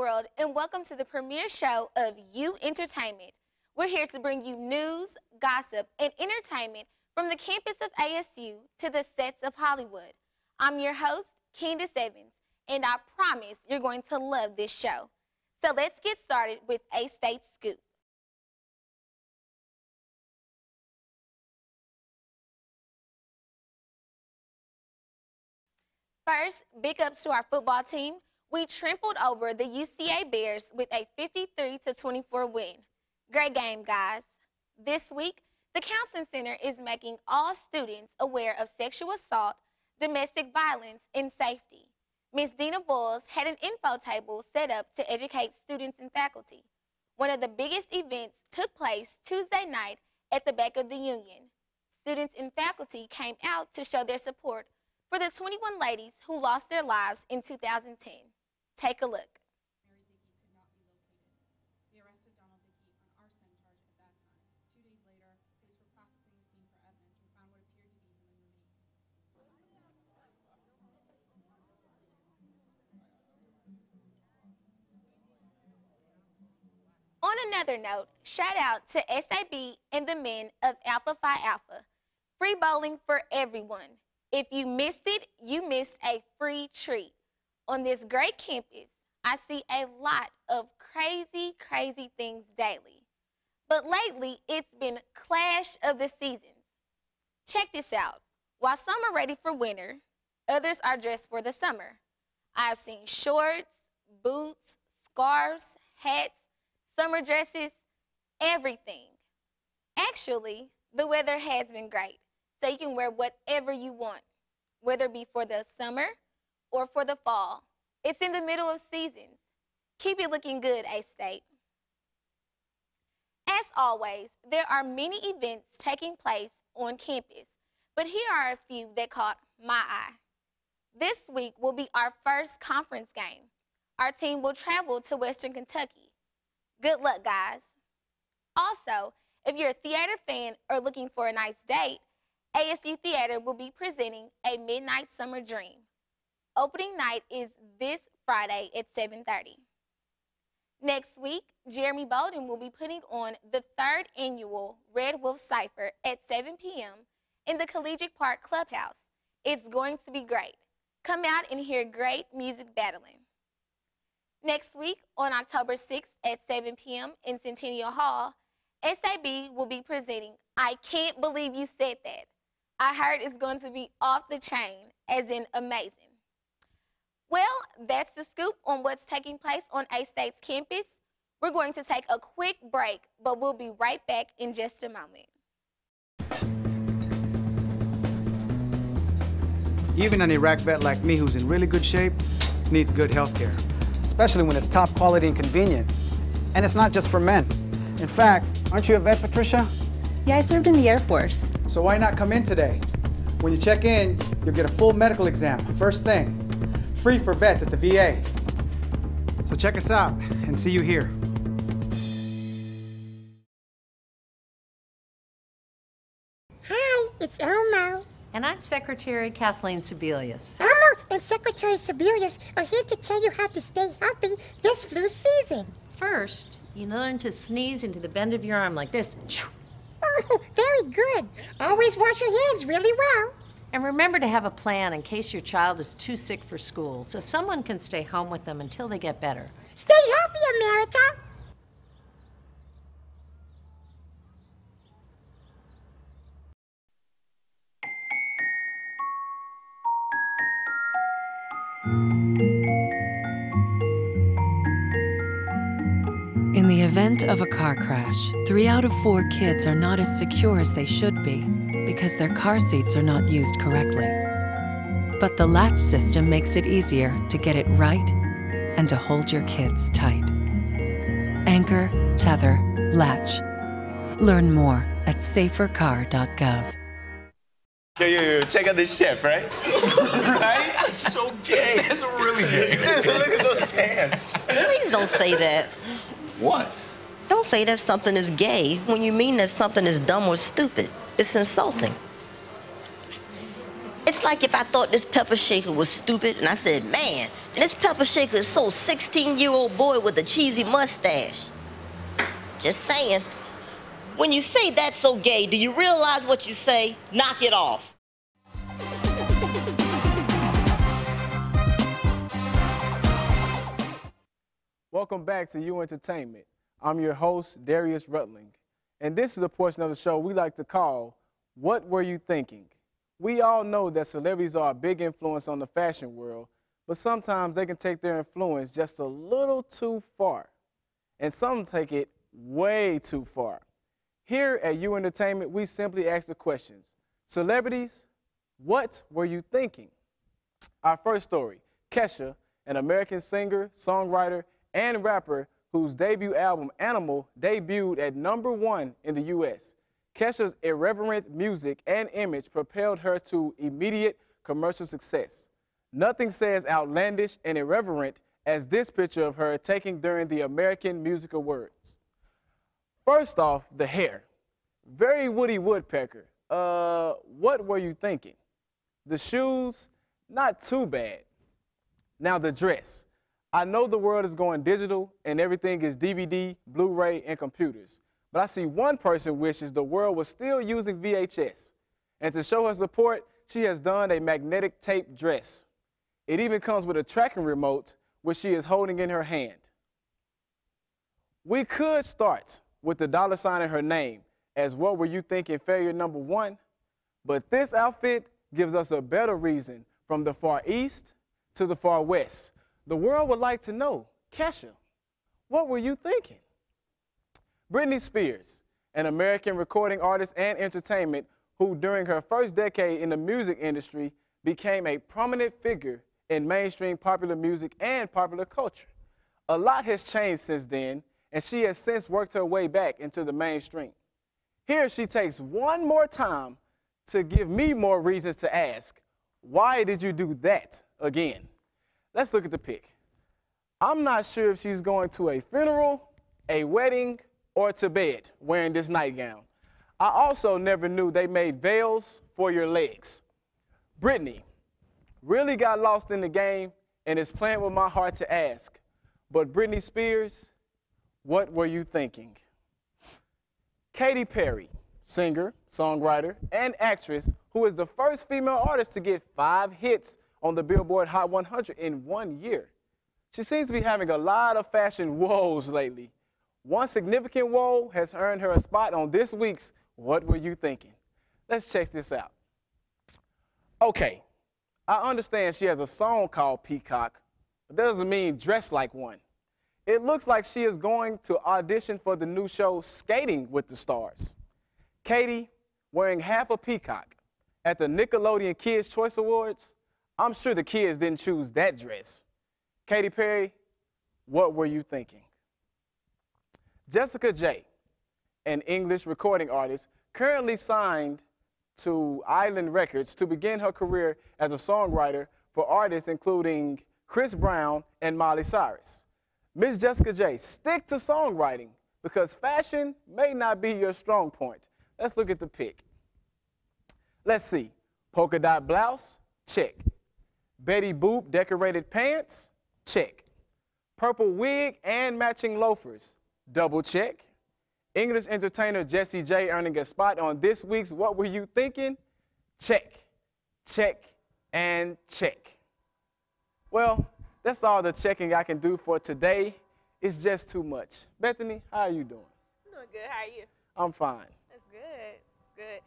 world, and welcome to the premiere show of You Entertainment. We're here to bring you news, gossip, and entertainment from the campus of ASU to the sets of Hollywood. I'm your host, Candace Evans, and I promise you're going to love this show. So let's get started with A State Scoop. First, big ups to our football team. We trampled over the UCA Bears with a 53-24 win. Great game, guys. This week, the Counseling Center is making all students aware of sexual assault, domestic violence, and safety. Ms. Dina Voles had an info table set up to educate students and faculty. One of the biggest events took place Tuesday night at the back of the Union. Students and faculty came out to show their support for the 21 ladies who lost their lives in 2010. Take a look. Mary Dickey could not be located. They arrested Donald Dickey on arson charge at that time. 2 days later, police were processing the scene for evidence and found what appeared to be human remains. On another note, shout out to SAB and the men of Alpha Phi Alpha. Free bowling for everyone. If you missed it, you missed a free treat. On this great campus, I see a lot of crazy things daily. But lately, it's been clash of the seasons. Check this out. While some are ready for winter, others are dressed for the summer. I've seen shorts, boots, scarves, hats, summer dresses, everything. Actually, the weather has been great, so you can wear whatever you want, whether it be for the summer or for the fall. It's in the middle of seasons. Keep it looking good, A-State. As always, there are many events taking place on campus, but here are a few that caught my eye. This week will be our first conference game. Our team will travel to Western Kentucky. Good luck, guys. Also, if you're a theater fan or looking for a nice date, ASU Theater will be presenting A Midnight Summer Dream. Opening night is this Friday at 7:30. Next week, Jeremy Bolden will be putting on the 3rd annual Red Wolf Cypher at 7 p.m. in the Collegiate Park Clubhouse. It's going to be great. Come out and hear great music battling. Next week, on October 6th at 7 p.m. in Centennial Hall, SAB will be presenting I Can't Believe You Said That. I heard it's going to be off the chain, as in amazing. Well, that's the scoop on what's taking place on A-State's campus. We're going to take a quick break, but we'll be right back in just a moment. Even an Iraq vet like me who's in really good shape needs good health care. Especially when it's top quality and convenient. And it's not just for men. In fact, aren't you a vet, Patricia? Yeah, I served in the Air Force. So why not come in today? When you check in, you'll get a full medical exam, first thing. Free for vets at the VA. So check us out and see you here. Hi, it's Elmo. And I'm Secretary Kathleen Sebelius. Elmo and Secretary Sebelius are here to tell you how to stay healthy this flu season. First, you learn to sneeze into the bend of your arm like this. Oh, very good. Always wash your hands really well. And remember to have a plan in case your child is too sick for school, so someone can stay home with them until they get better. Stay healthy, America. In the event of a car crash, 3 out of 4 kids are not as secure as they should be because their car seats are not used correctly. But the latch system makes it easier to get it right and to hold your kids tight. Anchor, tether, latch. Learn more at safercar.gov. Yo, check out this chef, right? Right? That's so gay. That's really gay. Dude, look at those hands. Please don't say that. What? Don't say that something is gay when you mean that something is dumb or stupid. It's insulting. It's like if I thought this pepper shaker was stupid and I said, man, this pepper shaker is so 16-year-old boy with a cheesy mustache. Just saying. When you say that's so gay, do you realize what you say? Knock it off. Welcome back to You Entertainment. I'm your host, Darius Rutling, and this is a portion of the show we like to call, What Were You Thinking? We all know that celebrities are a big influence on the fashion world, but sometimes they can take their influence just a little too far, and some take it way too far. Here at You Entertainment, we simply ask the questions, celebrities, what were you thinking? Our first story, Kesha, an American singer, songwriter, and rapper whose debut album, Animal, debuted at #1 in the U.S. Kesha's irreverent music and image propelled her to immediate commercial success. Nothing says outlandish and irreverent as this picture of her taken during the American Music Awards. First off, the hair. Very Woody Woodpecker. What were you thinking? The shoes, not too bad. Now the dress. I know the world is going digital and everything is DVD, Blu-ray, and computers. But I see one person wishes the world was still using VHS. And to show her support, she has donned a magnetic tape dress. It even comes with a tracking remote, which she is holding in her hand. We could start with the $ in her name, as what were you thinking failure #1? But this outfit gives us a better reason from the far east to the far west. The world would like to know, Kesha, what were you thinking? Britney Spears, an American recording artist and entertainment who during her first decade in the music industry became a prominent figure in mainstream popular music and popular culture. A lot has changed since then, and she has since worked her way back into the mainstream. Here she takes one more time to give me more reasons to ask, why did you do that again? Let's look at the pic. I'm not sure if she's going to a funeral, a wedding, or to bed wearing this nightgown. I also never knew they made veils for your legs. Britney really got lost in the game and is playing with my heart to ask, but Britney Spears, what were you thinking? Katy Perry, singer, songwriter, and actress who is the first female artist to get 5 hits on the Billboard Hot 100 in 1 year. She seems to be having a lot of fashion woes lately. One significant woe has earned her a spot on this week's What Were You Thinking? Let's check this out. Okay, I understand she has a song called Peacock, but that doesn't mean dress like one. It looks like she is going to audition for the new show Skating with the Stars. Katy, wearing half a peacock at the Nickelodeon Kids' Choice Awards, I'm sure the kids didn't choose that dress. Katy Perry, what were you thinking? Jessica J, an English recording artist, currently signed to Island Records to begin her career as a songwriter for artists including Chris Brown and Miley Cyrus. Miss Jessica J, stick to songwriting because fashion may not be your strong point. Let's look at the pic. Let's see. Polka dot blouse, check. Betty Boop decorated pants, check. Purple wig and matching loafers, double check. English entertainer Jessie J earning a spot on this week's What Were You Thinking? Check, check, and check. Well, that's all the checking I can do for today. It's just too much. Bethany, how are you doing? I'm doing good. How are you? I'm fine. That's good. That's good.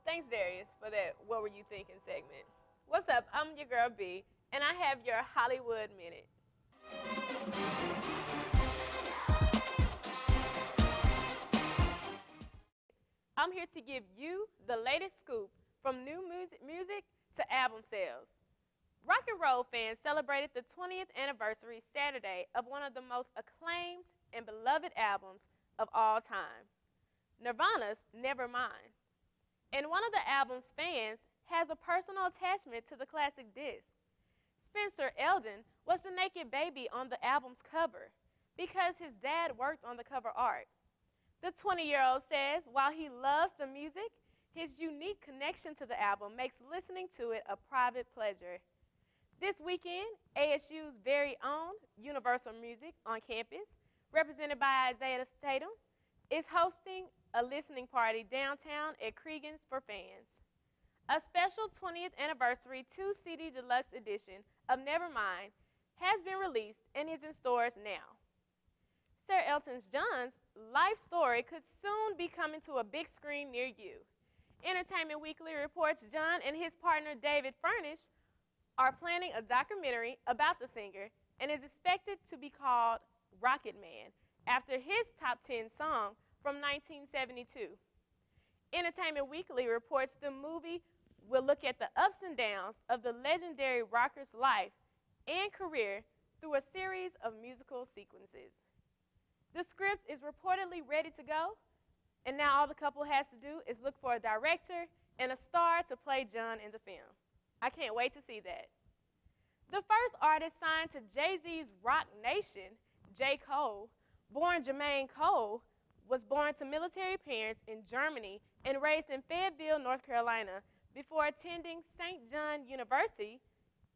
Thanks, Darius, for that What Were You Thinking segment. What's up? I'm your girl B, and I have your Hollywood Minute. I'm here to give you the latest scoop from new music to album sales. Rock and roll fans celebrated the 20th anniversary Saturday of one of the most acclaimed and beloved albums of all time, Nirvana's Nevermind. And one of the album's fans has a personal attachment to the classic disc. Spencer Eldon was the naked baby on the album's cover because his dad worked on the cover art. The 20-year-old says while he loves the music, His unique connection to the album makes listening to it a private pleasure. This weekend, ASU's very own Universal Music on campus, represented by Isaiah Tatum, is hosting a listening party downtown at Cregan's for fans. A special 20th anniversary 2-CD deluxe edition of Nevermind has been released and is in stores now. Sir Elton John's life story could soon be coming to a big screen near you. Entertainment Weekly reports John and his partner David Furnish are planning a documentary about the singer and is expected to be called Rocket Man, after his top 10 song from 1972. Entertainment Weekly reports the movie will look at the ups and downs of the legendary rocker's life and career through a series of musical sequences. The script is reportedly ready to go, and now all the couple has to do is look for a director and a star to play John in the film. I can't wait to see that. The first artist signed to Jay-Z's Rock Nation, J. Cole, born Jermaine Cole, was born to military parents in Germany and raised in Fayetteville, North Carolina, before attending St. John University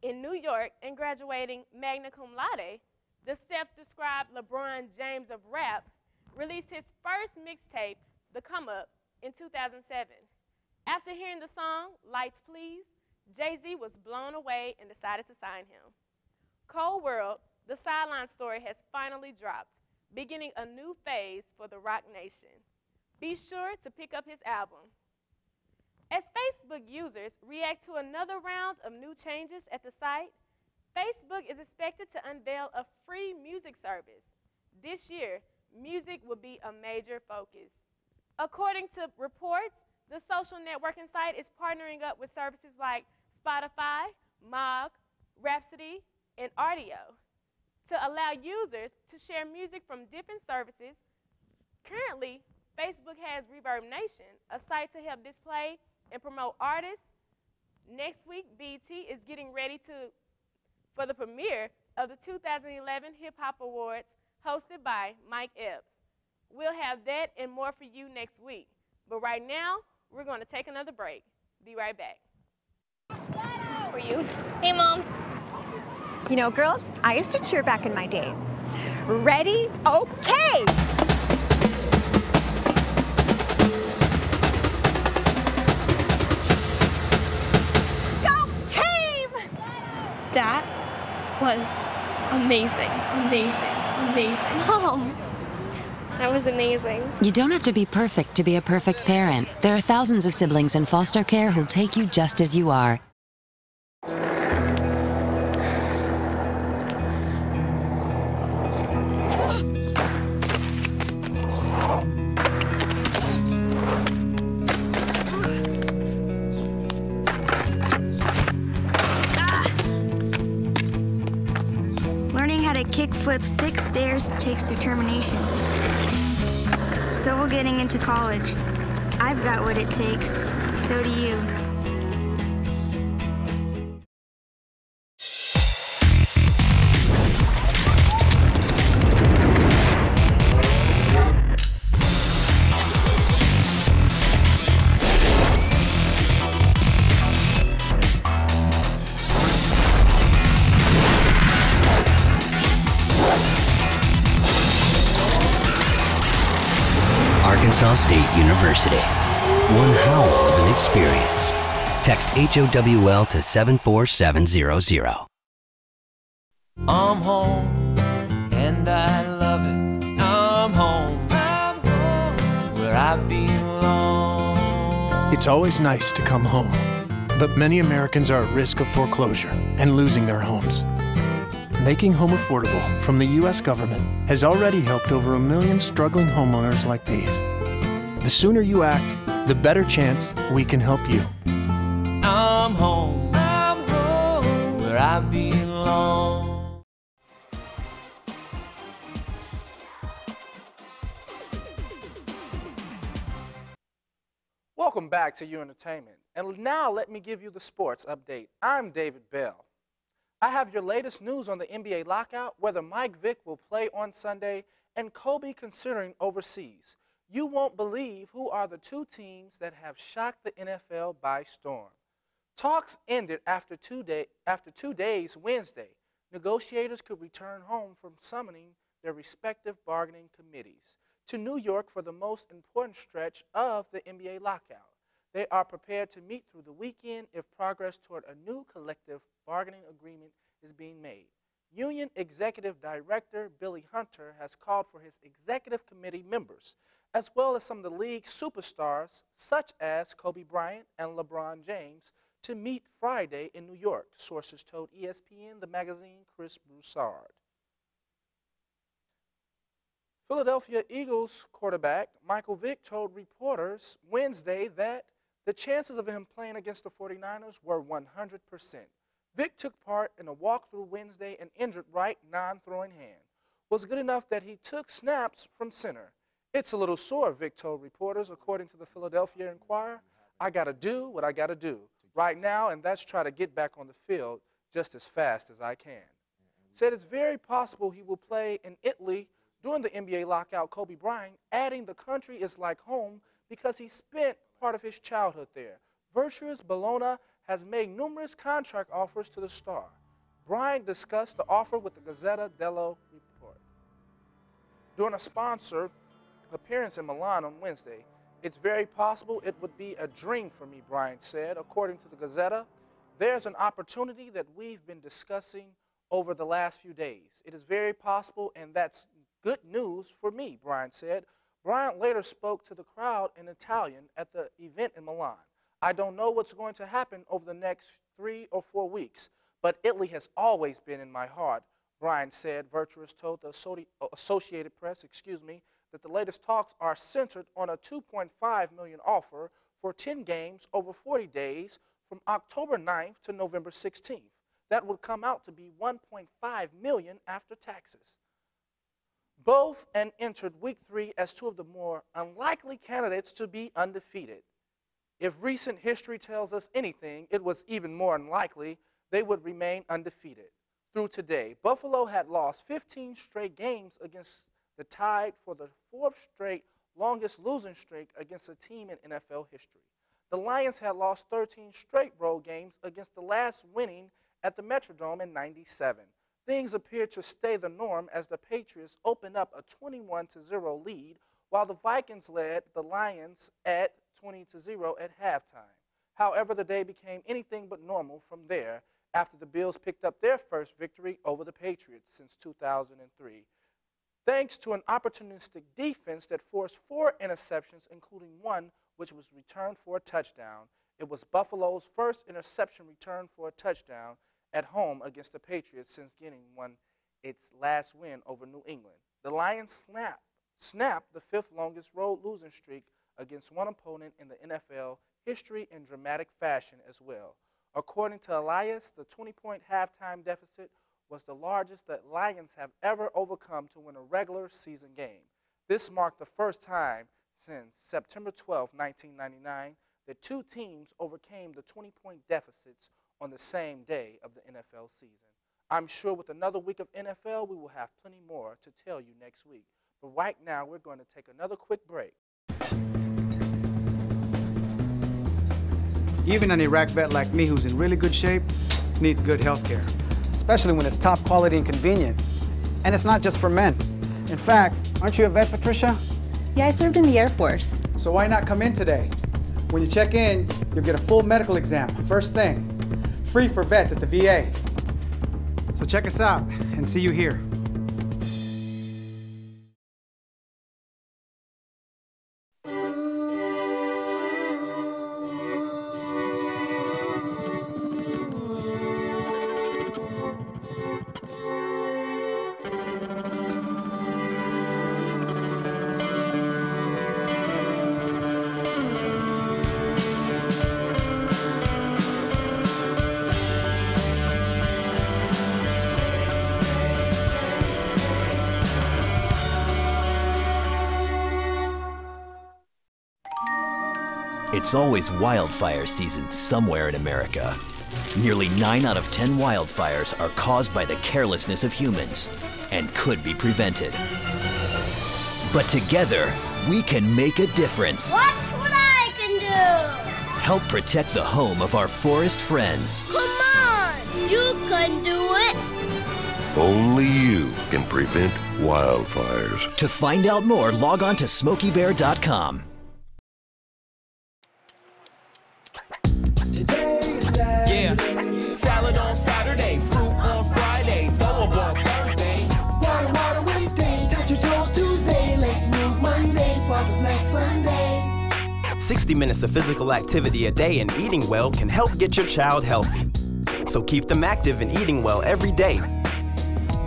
in New York and graduating magna cum laude. The self-described LeBron James of rap released his first mixtape, The Come Up, in 2007. After hearing the song, Lights Please, Jay-Z was blown away and decided to sign him. Cole World, the sideline story has finally dropped, beginning a new phase for the Rock Nation. Be sure to pick up his album. As Facebook users react to another round of new changes at the site, Facebook is expected to unveil a free music service. This year, music will be a major focus. According to reports, the social networking site is partnering up with services like Spotify, Mog, Rhapsody, and Rdio to allow users to share music from different services. Currently, Facebook has Reverb Nation, a site to help display and promote artists. Next week, BET is getting ready for the premiere of the 2011 Hip Hop Awards hosted by Mike Epps. We'll have that and more for you next week. But right now, we're going to take another break. Be right back. For you. Hey, Mom. You know, girls, I used to cheer back in my day. Ready? Okay! Go team! That was amazing, amazing, amazing. Mom, that was amazing. You don't have to be perfect to be a perfect parent. There are thousands of siblings in foster care who'll take you just as you are. Learning how to kickflip 6 stairs takes determination. So will getting into college. I've got what it takes. So do you. Arkansas State University. One howl of an experience. Text HOWL to 74700. I'm home, and I love it. I'm home, where I belong. It's always nice to come home, but many Americans are at risk of foreclosure and losing their homes. Making home affordable from the U.S. government has already helped over 1 million struggling homeowners like these. The sooner you act, the better chance we can help you. I'm home, where I belong. Welcome back to your entertainment. And now let me give you the sports update. I'm David Bell. I have your latest news on the NBA lockout, whether Mike Vick will play on Sunday, and Kobe considering overseas. You won't believe who are the two teams that have shocked the NFL by storm. Talks ended after 2 days Wednesday. Negotiators could return home from summoning their respective bargaining committees to New York for the most important stretch of the NBA lockout. They are prepared to meet through the weekend if progress toward a new collective bargaining agreement is being made. Union Executive Director Billy Hunter has called for his executive committee members, as well as some of the league's superstars, such as Kobe Bryant and LeBron James, to meet Friday in New York, sources told ESPN, the magazine Chris Broussard. Philadelphia Eagles quarterback Michael Vick told reporters Wednesday that the chances of him playing against the 49ers were 100%. Vick took part in a walkthrough Wednesday and injured right non-throwing hand. Was good enough that he took snaps from center. It's a little sore, Vick told reporters, according to the Philadelphia Inquirer. I got to do what I got to do right now, and that's try to get back on the field just as fast as I can. Said it's very possible he will play in Italy during the NBA lockout. Kobe Bryant, adding the country is like home because he spent part of his childhood there. Virtuous Bologna has made numerous contract offers to the star. Bryant discussed the offer with the Gazzetta dello Sport. During a sponsored appearance in Milan on Wednesday, it's very possible it would be a dream for me, Bryant said. According to the Gazzetta, there's an opportunity that we've been discussing over the last few days. It is very possible, and that's good news for me, Bryant said. Bryant later spoke to the crowd in Italian at the event in Milan. I don't know what's going to happen over the next 3 or 4 weeks, but Italy has always been in my heart, Bryant said. Virtuous told the Associated Press, that the latest talks are centered on a $2.5 million offer for 10 games over 40 days from October 9th to November 16th. That would come out to be $1.5 million after taxes. Both entered Week 3 as two of the more unlikely candidates to be undefeated. If recent history tells us anything, it was even more unlikely they would remain undefeated. Through today, Buffalo had lost 15 straight games against the Tide for the 4th straight longest losing streak against a team in NFL history. The Lions had lost 13 straight road games against the last winning at the Metrodome in '97. Things appeared to stay the norm as the Patriots opened up a 21-0 lead, while the Vikings led the Lions at 20-0 at halftime. However, the day became anything but normal from there after the Bills picked up their first victory over the Patriots since 2003. Thanks to an opportunistic defense that forced 4 interceptions, including one which was returned for a touchdown. It was Buffalo's first interception return for a touchdown at home against the Patriots since getting its last win over New England. The Lions snapped the 5th longest road losing streak against one opponent in the NFL history in dramatic fashion as well. According to Elias, the 20-point halftime deficit was the largest that Lions have ever overcome to win a regular season game. This marked the first time since September 12, 1999, that two teams overcame the 20-point deficits on the same day of the NFL season. I'm sure with another week of NFL, we will have plenty more to tell you next week. But right now, we're going to take another quick break. Even an Iraq vet like me who's in really good shape needs good health care, especially when it's top quality and convenient. And it's not just for men. In fact, aren't you a vet, Patricia? Yeah, I served in the Air Force. So why not come in today? When you check in, you'll get a full medical exam, first thing. Free for vets at the VA. So check us out and see you here. It's always wildfire season somewhere in America. Nearly 9 out of 10 wildfires are caused by the carelessness of humans and could be prevented. But together, we can make a difference. Watch what I can do! Help protect the home of our forest friends. Come on! You can do it! Only you can prevent wildfires. To find out more, log on to SmokeyBear.com. Yeah, salad on Saturday, fruit on Friday, throw a ball Thursday. Water Wednesday, touch your toes Tuesday. Let's move Monday, swap a snack Sunday. 60 minutes of physical activity a day and eating well can help get your child healthy. So keep them active and eating well every day.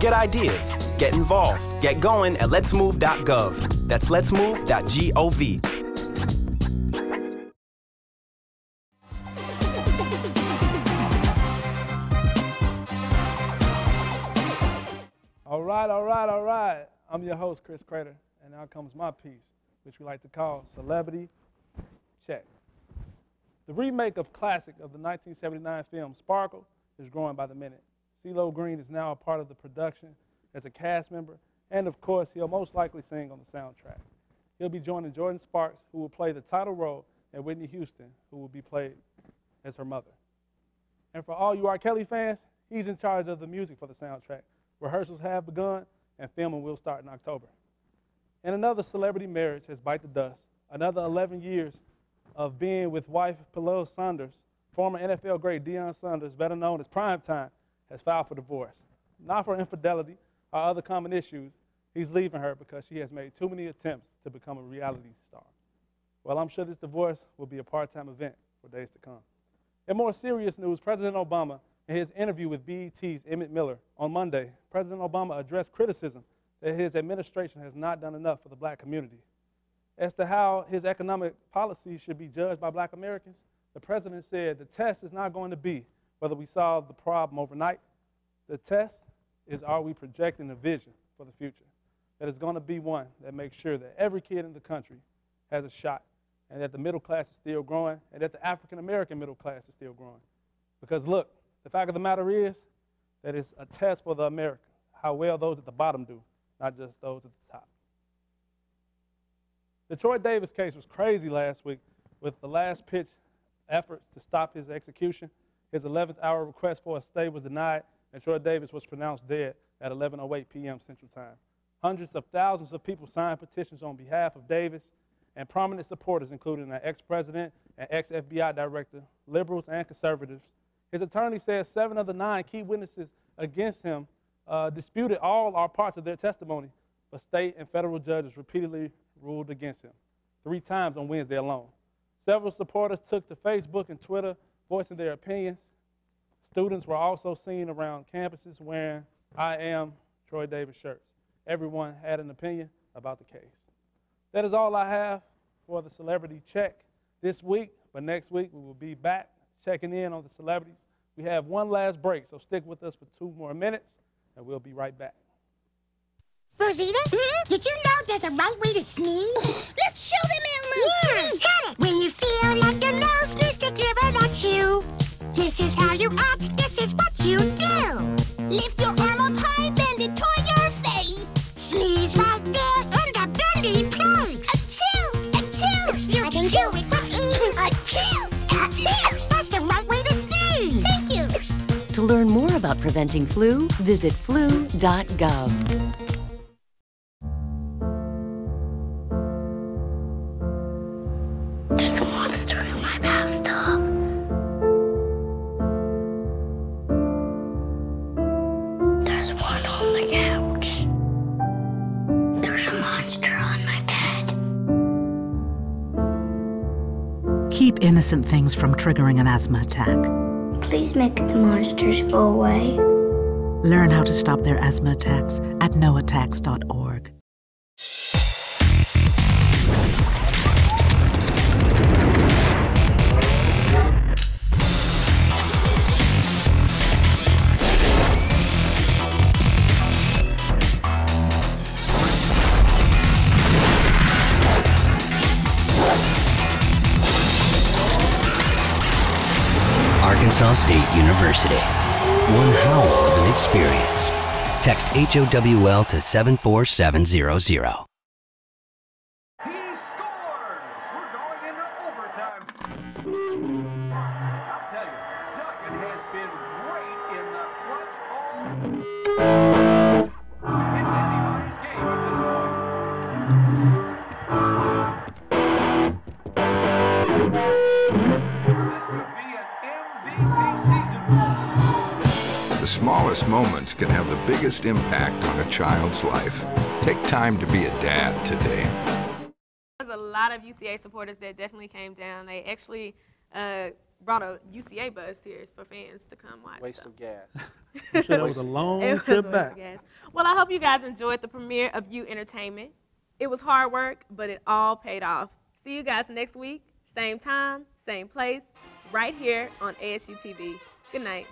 Get ideas, get involved, get going at letsmove.gov. That's letsmove.gov. All right. I'm your host, Chris Crater, and now comes my piece, which we like to call Celebrity Check. The remake of classic of the 1979 film Sparkle is growing by the minute. CeeLo Green is now a part of the production as a cast member, and of course, he'll most likely sing on the soundtrack. He'll be joining Jordan Sparks, who will play the title role, and Whitney Houston, who will be played as her mother. And for all you R. Kelly fans, he's in charge of the music for the soundtrack. Rehearsals have begun, and filming will start in October. And another celebrity marriage has bite the dust. Another 11 years of being with wife Pamela Saunders, former NFL great Deion Sanders, better known as Primetime, has filed for divorce. Not for infidelity or other common issues. He's leaving her because she has made too many attempts to become a reality star. Well, I'm sure this divorce will be a part-time event for days to come. In more serious news, President Obama, in his interview with BET's Emmett Miller on Monday, President Obama addressed criticism that his administration has not done enough for the black community. As to how his economic policies should be judged by black Americans, the president said the test is not going to be whether we solve the problem overnight. The test is, are we projecting a vision for the future that is going to be one that makes sure that every kid in the country has a shot, and that the middle class is still growing, and that the African-American middle class is still growing. Because look, the fact of the matter is that it's a test for the American, how well those at the bottom do, not just those at the top. The Troy Davis case was crazy last week with the last pitch efforts to stop his execution. His 11th hour request for a stay was denied, and Troy Davis was pronounced dead at 11:08 p.m. Central Time. Hundreds of thousands of people signed petitions on behalf of Davis, and prominent supporters, including an ex-president and ex-FBI director, liberals and conservatives. His attorney says 7 of the 9 key witnesses against him disputed all or parts of their testimony, but state and federal judges repeatedly ruled against him, 3 times on Wednesday alone. Several supporters took to Facebook and Twitter voicing their opinions. Students were also seen around campuses wearing I Am Troy Davis shirts. Everyone had an opinion about the case. That is all I have for the Celebrity Check this week, but next week we will be back checking in on the celebrities. We have one last break, so stick with us for 2 more minutes, and we'll be right back. Rosita, did you know there's a right way to sneeze? Let's show them, Elmo! Yeah, got it! When you feel like your nose needs to give an achoo, this is how you act, this is what you do. Lift your arm up high, bend it toward your face. Sneeze right there in the belly place. Achoo! Achoo! You can do it with ease. Achoo! Achoo! That's the right way to sneeze. Thank you. To learn more about preventing flu, visit flu.gov. There's a monster in my bathtub. There's one on the couch. There's a monster on my bed. Keep innocent things from triggering an asthma attack. Please make the monsters go away. Learn how to stop their asthma attacks at noattacks.org. Arkansas State University. One howl of an experience. Text HOWL to 74700. smallest moments can have the biggest impact on a child's life. Take time to be a dad today. There's a lot of UCA supporters that definitely came down. They actually brought a UCA bus here for fans to come watch. Waste of gas. I'm sure that was a long trip back. Well, I hope you guys enjoyed the premiere of U Entertainment. It was hard work, but it all paid off. See you guys next week, same time, same place, right here on ASU TV. Good night.